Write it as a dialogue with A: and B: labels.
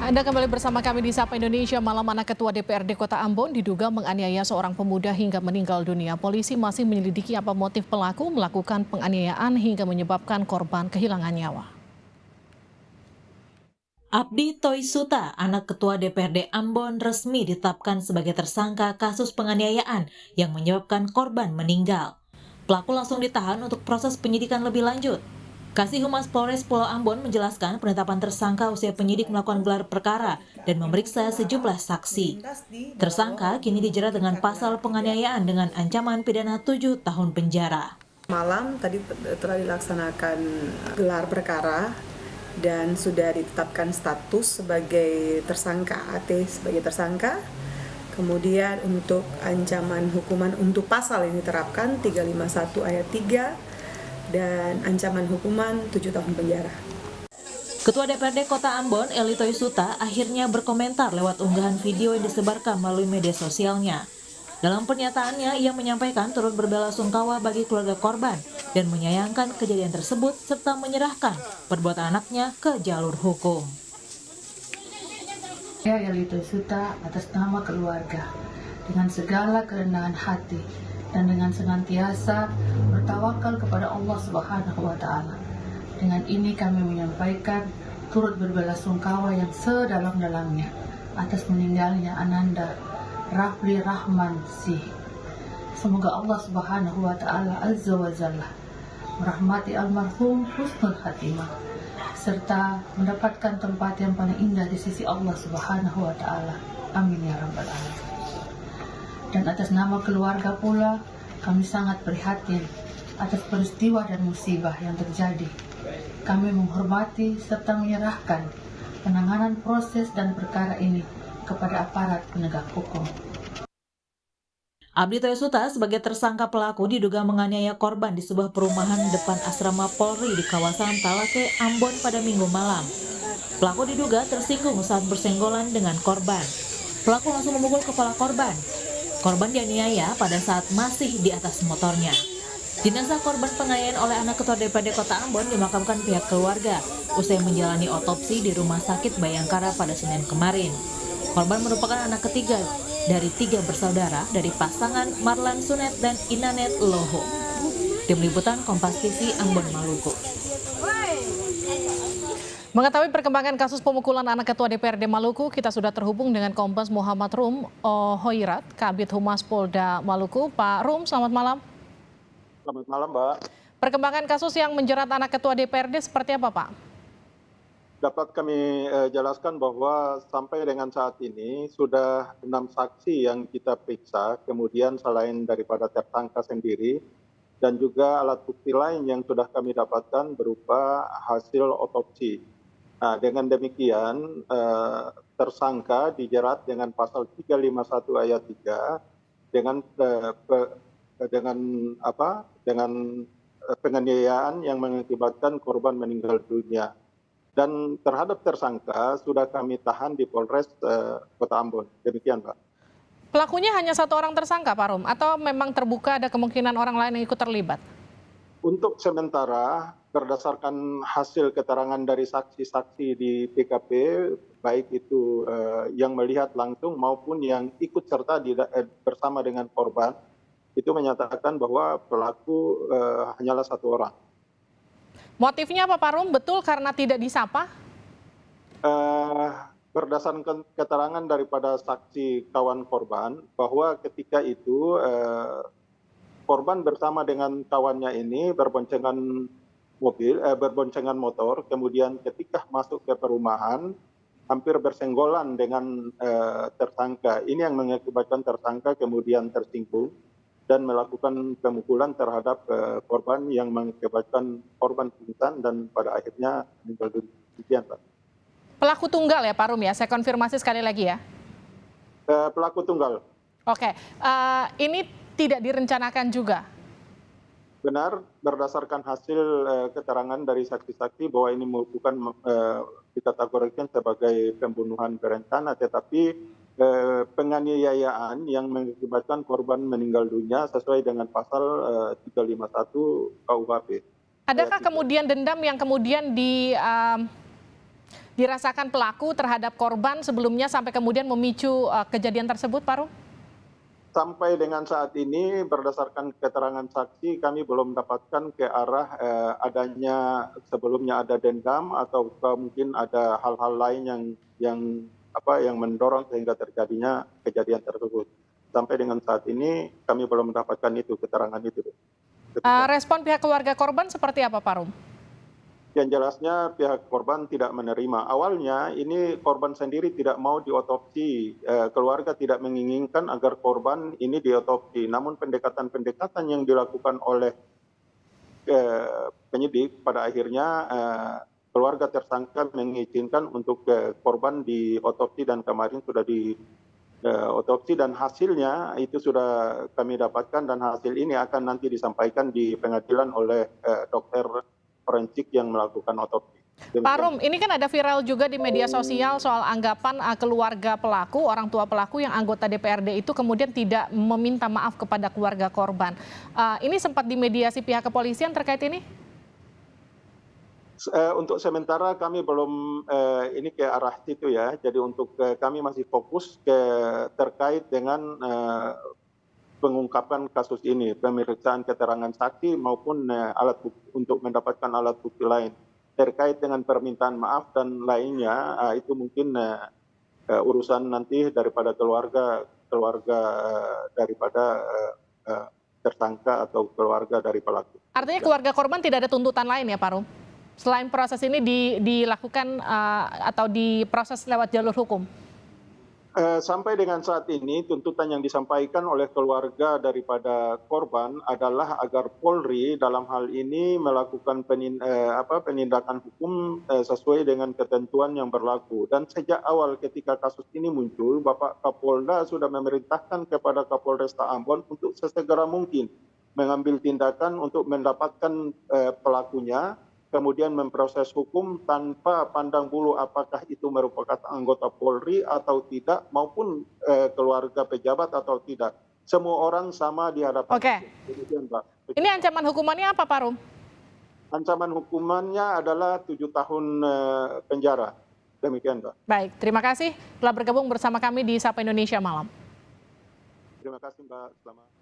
A: Anda kembali bersama kami di Sapa Indonesia Malam. Anak Ketua DPRD Kota Ambon diduga menganiaya seorang pemuda hingga meninggal dunia. Polisi masih menyelidiki apa motif pelaku melakukan penganiayaan hingga menyebabkan korban kehilangan nyawa.
B: Abdi Toisuta, anak Ketua DPRD Ambon, resmi ditetapkan sebagai tersangka kasus penganiayaan yang menyebabkan korban meninggal. Pelaku langsung ditahan untuk proses penyidikan lebih lanjut. Kasih Humas Polres Pulau Ambon menjelaskan penetapan tersangka usai penyidik melakukan gelar perkara dan memeriksa sejumlah saksi. Tersangka kini dijerat dengan pasal penganiayaan dengan ancaman pidana 7 tahun penjara.
C: Malam tadi telah dilaksanakan gelar perkara dan sudah ditetapkan status sebagai tersangka, AT sebagai tersangka. Kemudian untuk ancaman hukuman untuk pasal yang diterapkan 351 ayat 3 dan ancaman hukuman 7 tahun penjara.
B: Ketua DPRD Kota Ambon, Eli Toisuta, akhirnya berkomentar lewat unggahan video yang disebarkan melalui media sosialnya. Dalam pernyataannya, ia menyampaikan turut berbelasungkawa bagi keluarga korban dan menyayangkan kejadian tersebut serta menyerahkan perbuatan anaknya ke jalur hukum.
D: Saya Eli Toisuta atas nama keluarga, dengan segala kerendahan hati dan dengan senantiasa bertawakal kepada Allah Subhanahu wa Ta'ala. Dengan ini kami menyampaikan turut berbelasungkawa yang sedalam-dalamnya atas meninggalnya Ananda Rafli Rahman Sih. Semoga Allah Subhanahu wa Ta'ala Azza wa Jalla merahmati almarhum husnul khatimah serta mendapatkan tempat yang paling indah di sisi Allah Subhanahu wa Ta'ala. Amin ya rabbal alamin. Dan atas nama keluarga pula, kami sangat prihatin atas peristiwa dan musibah yang terjadi. Kami menghormati serta menyerahkan penanganan proses dan perkara ini kepada aparat penegak hukum.
B: Abdi Toisuta sebagai tersangka pelaku diduga menganiaya korban di sebuah perumahan depan asrama Polri di kawasan Talake, Ambon pada Minggu malam. Pelaku diduga tersinggung saat bersenggolan dengan korban. Pelaku langsung memukul kepala korban. Korban dianiaya pada saat masih di atas motornya. Jenazah korban penganiayaan oleh anak Ketua DPRD Kota Ambon dimakamkan pihak keluarga usai menjalani otopsi di Rumah Sakit Bayangkara pada Senin kemarin. Korban merupakan anak ketiga dari 3 bersaudara dari pasangan Marlan Sunet dan Inanet Loho. Tim Liputan Kompas TV Ambon, Maluku.
A: Mengetahui perkembangan kasus pemukulan anak Ketua DPRD Maluku, kita sudah terhubung dengan Kombes Muhammad Rum Hoirat, Kabid Humas Polda Maluku. Pak Rum, selamat malam.
E: Selamat malam, Mbak.
A: Perkembangan kasus yang menjerat anak Ketua DPRD seperti apa, Pak?
E: Dapat kami jelaskan bahwa sampai dengan saat ini sudah 6 saksi yang kita periksa, kemudian selain daripada tersangka sendiri, dan juga alat bukti lain yang sudah kami dapatkan berupa hasil otopsi. Nah, dengan demikian tersangka dijerat dengan pasal 351 ayat 3 dengan penganiayaan yang mengakibatkan korban meninggal dunia. Dan terhadap tersangka sudah kami tahan di Polres Kota Ambon. Demikian, Pak.
A: Pelakunya hanya 1 orang tersangka, Pak Rum, atau memang terbuka ada kemungkinan orang lain yang ikut terlibat?
E: Untuk sementara, berdasarkan hasil keterangan dari saksi-saksi di TKP, baik itu yang melihat langsung maupun yang ikut serta bersama dengan korban, itu menyatakan bahwa pelaku hanyalah 1 orang.
A: Motifnya apa, Pak Rum? Betul karena tidak disapa?
E: Berdasarkan keterangan daripada saksi kawan korban, bahwa ketika itu korban bersama dengan kawannya ini berboncengan motor, kemudian ketika masuk ke perumahan, hampir bersenggolan dengan tersangka. Ini yang mengakibatkan tersangka kemudian tersinggung dan melakukan pemukulan terhadap korban yang mengakibatkan korban pingsan dan pada akhirnya meninggal dunia. Demikian, Pak.
A: Pelaku tunggal ya, Pak Rum ya? Saya konfirmasi sekali lagi ya.
E: Pelaku tunggal.
A: Oke, ini tidak direncanakan juga?
E: Benar, berdasarkan hasil keterangan dari saksi-saksi bahwa ini bukan dikategorikan sebagai pembunuhan berencana, tetapi penganiayaan yang mengakibatkan korban meninggal dunia sesuai dengan pasal 351 KUHP.
A: Adakah kemudian dendam yang kemudian dirasakan pelaku terhadap korban sebelumnya sampai kemudian memicu kejadian tersebut, Pak Rum?
E: Sampai dengan saat ini berdasarkan keterangan saksi kami belum dapatkan ke arah adanya sebelumnya ada dendam atau mungkin ada hal-hal lain yang mendorong sehingga terjadinya kejadian tersebut. Sampai dengan saat ini kami belum mendapatkan itu keterangan itu.
A: Respon pihak keluarga korban seperti apa, Pak Rum?
E: Yang jelasnya pihak korban tidak menerima. Awalnya ini korban sendiri tidak mau diotopsi. Keluarga tidak menginginkan agar korban ini diotopsi. Namun pendekatan-pendekatan yang dilakukan oleh penyidik pada akhirnya keluarga tersangka mengizinkan untuk korban diotopsi dan kemarin sudah diotopsi dan hasilnya itu sudah kami dapatkan dan hasil ini akan nanti disampaikan di pengadilan oleh dokter forensik yang melakukan otopsi.
A: Pak Rum, ini kan ada viral juga di media sosial soal anggapan keluarga pelaku, orang tua pelaku yang anggota DPRD itu kemudian tidak meminta maaf kepada keluarga korban. Ini sempat dimediasi pihak kepolisian terkait ini?
E: Untuk sementara kami belum ini ke arah situ ya. Jadi untuk kami masih fokus terkait dengan pengungkapan kasus ini, pemeriksaan keterangan saksi maupun alat bukti untuk mendapatkan alat bukti lain terkait dengan permintaan maaf dan lainnya. Itu mungkin urusan nanti daripada keluarga daripada tersangka atau keluarga dari pelaku.
A: Artinya keluarga korban tidak ada tuntutan lain ya, Pak Rum? Selain proses ini dilakukan atau diproses lewat jalur hukum?
E: Sampai dengan saat ini tuntutan yang disampaikan oleh keluarga daripada korban adalah agar Polri dalam hal ini melakukan penindakan hukum sesuai dengan ketentuan yang berlaku. Dan sejak awal ketika kasus ini muncul, Bapak Kapolda sudah memerintahkan kepada Kapolresta Ambon untuk sesegera mungkin mengambil tindakan untuk mendapatkan pelakunya, kemudian memproses hukum tanpa pandang bulu apakah itu merupakan anggota Polri atau tidak, maupun keluarga pejabat atau tidak. Semua orang sama di hadapan.
A: Oke. Ini ancaman hukumannya apa, Pak Rum?
E: Ancaman hukumannya adalah 7 tahun penjara. Demikian, Pak.
A: Baik, terima kasih telah bergabung bersama kami di Sapa Indonesia Malam.
E: Terima kasih, Mbak. Selamat.